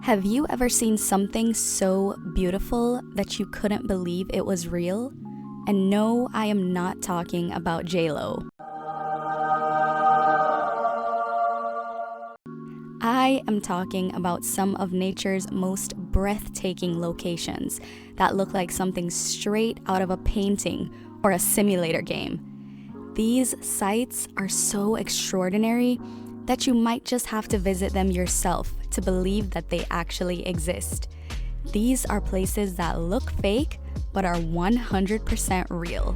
Have you ever seen something so beautiful that you couldn't believe it was real? And no, I am not talking about J-Lo. I am talking about some of nature's most breathtaking locations that look like something straight out of a painting or a simulator game. These sites are so extraordinary that you might just have to visit them yourself to believe that they actually exist. These are places that look fake but are 100% real.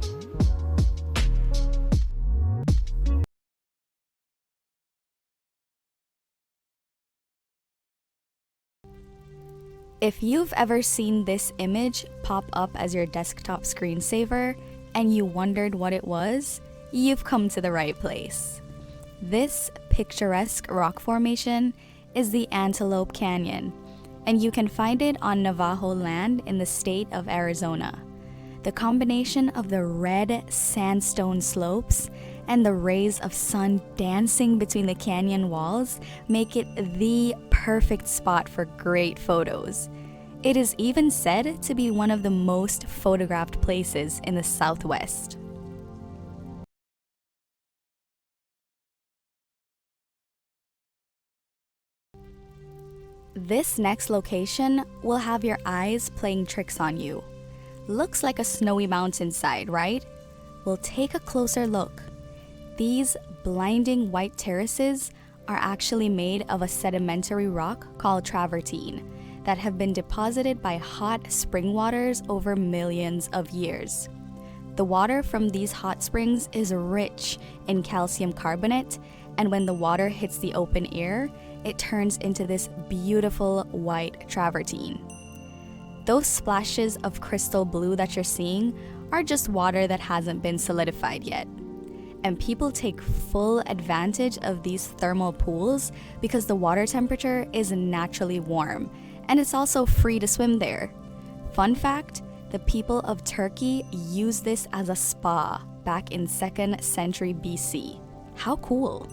If you've ever seen this image pop up as your desktop screensaver and you wondered what it was, you've come to the right place. This picturesque rock formation is the Antelope Canyon, and you can find it on Navajo land in the state of Arizona. The combination of the red sandstone slopes and the rays of sun dancing between the canyon walls make it the perfect spot for great photos. It is even said to be one of the most photographed places in the Southwest. This next location will have your eyes playing tricks on you. Looks like a snowy mountainside, right? Well, take a closer look. These blinding white terraces are actually made of a sedimentary rock called travertine that have been deposited by hot spring waters over millions of years. The water from these hot springs is rich in calcium carbonate, and when the water hits the open air, it turns into this beautiful white travertine. Those splashes of crystal blue that you're seeing are just water that hasn't been solidified yet. And people take full advantage of these thermal pools because the water temperature is naturally warm, and it's also free to swim there. Fun fact, the people of Turkey used this as a spa back in 2nd century BC. How cool!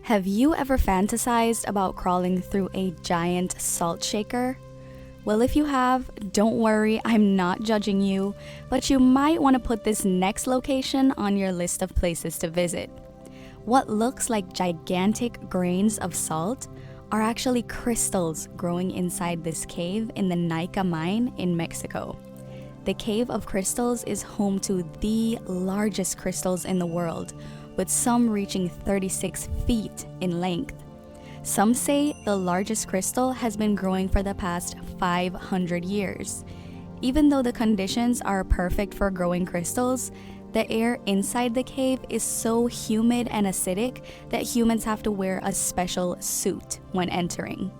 Have you ever fantasized about crawling through a giant salt shaker? Well, if you have, don't worry, I'm not judging you, but you might want to put this next location on your list of places to visit. What looks like gigantic grains of salt are actually crystals growing inside this cave in the NAICA mine in Mexico. The Cave of Crystals is home to the largest crystals in the world, with some reaching 36 feet in length. Some say the largest crystal has been growing for the past 500 years. Even though the conditions are perfect for growing crystals, the air inside the cave is so humid and acidic that humans have to wear a special suit when entering.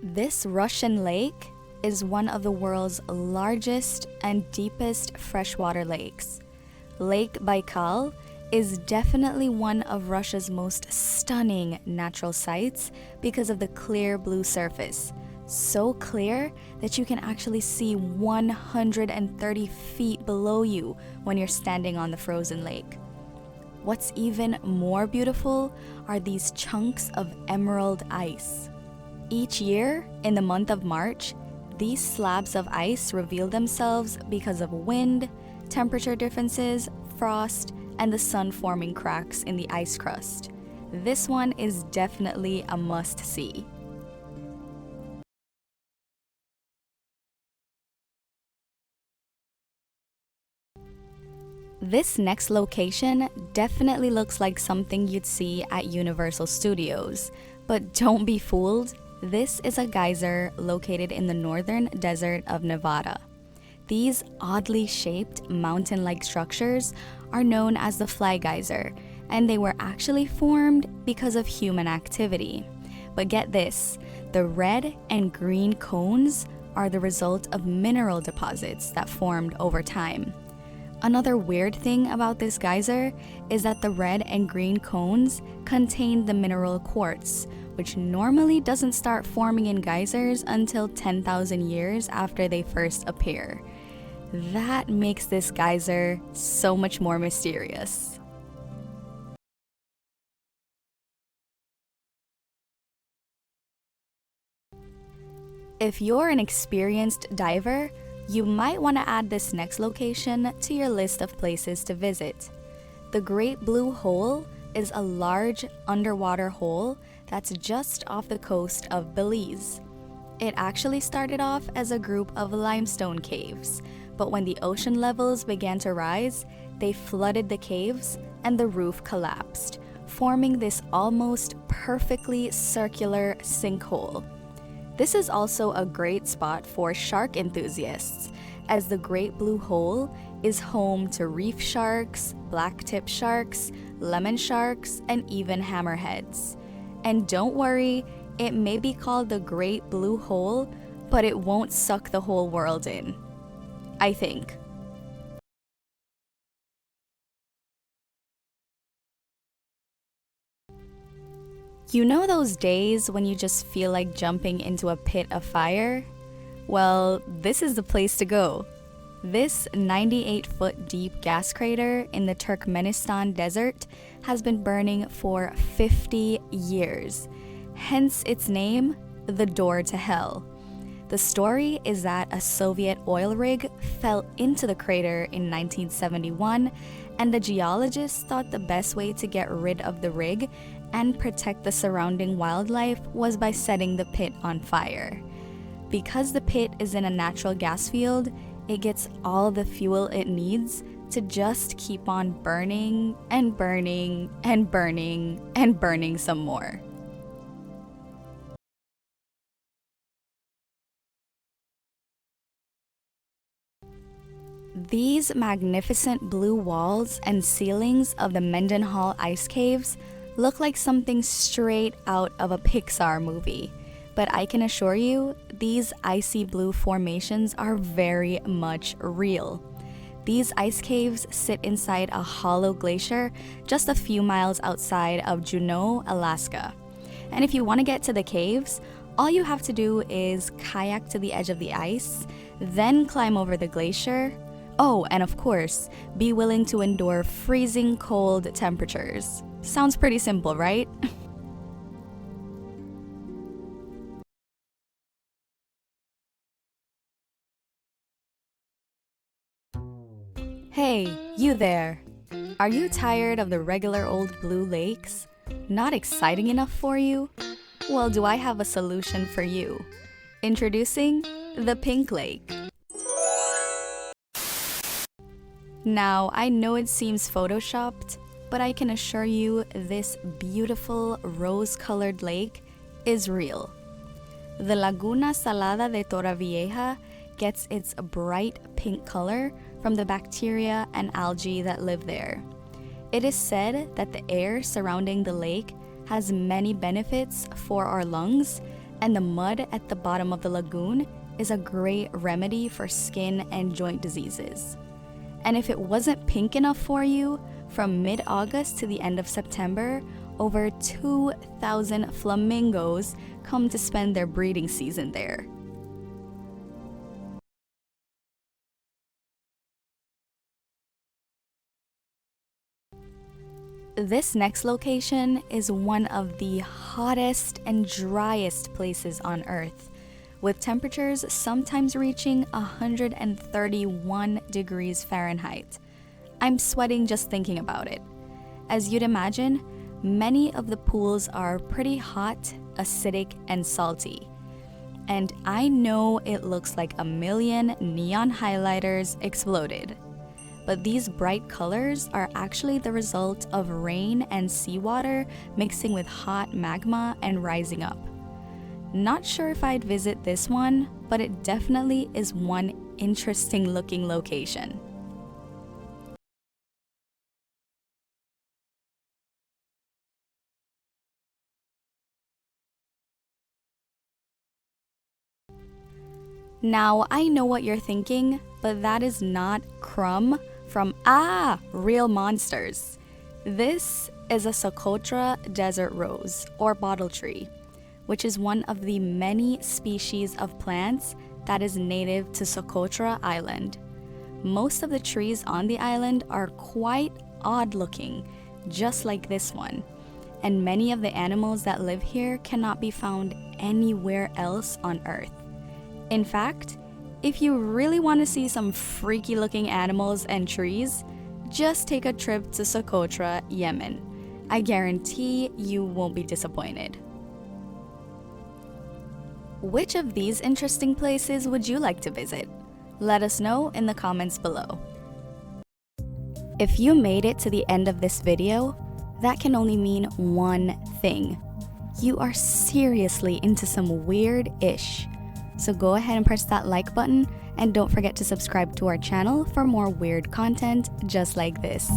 This Russian lake is one of the world's largest and deepest freshwater lakes. Lake Baikal is definitely one of Russia's most stunning natural sights because of the clear blue surface. So clear that you can actually see 130 feet below you when you're standing on the frozen lake. What's even more beautiful are these chunks of emerald ice. Each year, in the month of March, these slabs of ice reveal themselves because of wind, temperature differences, frost, and the sun forming cracks in the ice crust. This one is definitely a must-see. This next location definitely looks like something you'd see at Universal Studios, but don't be fooled. This is a geyser located in the northern desert of Nevada. These oddly shaped mountain-like structures are known as the fly geyser, and they were actually formed because of human activity. But get this, the red and green cones are the result of mineral deposits that formed over time. Another weird thing about this geyser is that the red and green cones contain the mineral quartz, which normally doesn't start forming in geysers until 10,000 years after they first appear. That makes this geyser so much more mysterious. If you're an experienced diver, you might want to add this next location to your list of places to visit. The Great Blue Hole is a large underwater hole that's just off the coast of Belize. It actually started off as a group of limestone caves, but when the ocean levels began to rise, they flooded the caves and the roof collapsed, forming this almost perfectly circular sinkhole. This is also a great spot for shark enthusiasts, as the Great Blue Hole is home to reef sharks, blacktip sharks, lemon sharks, and even hammerheads. And don't worry, it may be called the Great Blue Hole, but it won't suck the whole world in, I think. You know those days when you just feel like jumping into a pit of fire? Well, this is the place to go. This 98-foot deep gas crater in the Turkmenistan desert has been burning for 50 years, hence its name, the Door to Hell. The story is that a Soviet oil rig fell into the crater in 1971, and the geologists thought the best way to get rid of the rig and protect the surrounding wildlife was by setting the pit on fire. Because the pit is in a natural gas field, it gets all the fuel it needs to just keep on burning and burning and burning and burning some more. These magnificent blue walls and ceilings of the Mendenhall ice caves look like something straight out of a Pixar movie. But I can assure you, these icy blue formations are very much real. These ice caves sit inside a hollow glacier just a few miles outside of Juneau, Alaska. And if you want to get to the caves, all you have to do is kayak to the edge of the ice, then climb over the glacier. Oh, and of course, be willing to endure freezing cold temperatures. Sounds pretty simple, right? Hey, you there! Are you tired of the regular old blue lakes? Not exciting enough for you? Well, do I have a solution for you? Introducing the Pink Lake. Now, I know it seems photoshopped, but I can assure you this beautiful rose-colored lake is real. The Laguna Salada de Torrevieja gets its bright pink color from the bacteria and algae that live there. It is said that the air surrounding the lake has many benefits for our lungs, and the mud at the bottom of the lagoon is a great remedy for skin and joint diseases. And if it wasn't pink enough for you, from mid-August to the end of September, over 2,000 flamingos come to spend their breeding season there. This next location is one of the hottest and driest places on Earth, with temperatures sometimes reaching 131 degrees Fahrenheit. I'm sweating just thinking about it. As you'd imagine, many of the pools are pretty hot, acidic, and salty. And I know it looks like a million neon highlighters exploded. But these bright colors are actually the result of rain and seawater mixing with hot magma and rising up. Not sure if I'd visit this one, but it definitely is one interesting looking location. Now, I know what you're thinking, but that is not Crumb from Real Monsters. This is a Socotra desert rose, or bottle tree. which is one of the many species of plants that is native to Socotra Island. Most of the trees on the island are quite odd looking, just like this one, and many of the animals that live here cannot be found anywhere else on Earth. In fact, if you really want to see some freaky looking animals and trees, just take a trip to Socotra, Yemen. I guarantee you won't be disappointed. Which of these interesting places would you like to visit? Let us know in the comments below. If you made it to the end of this video, that can only mean one thing. You are seriously into some weird-ish. So go ahead and press that like button, and don't forget to subscribe to our channel for more weird content just like this.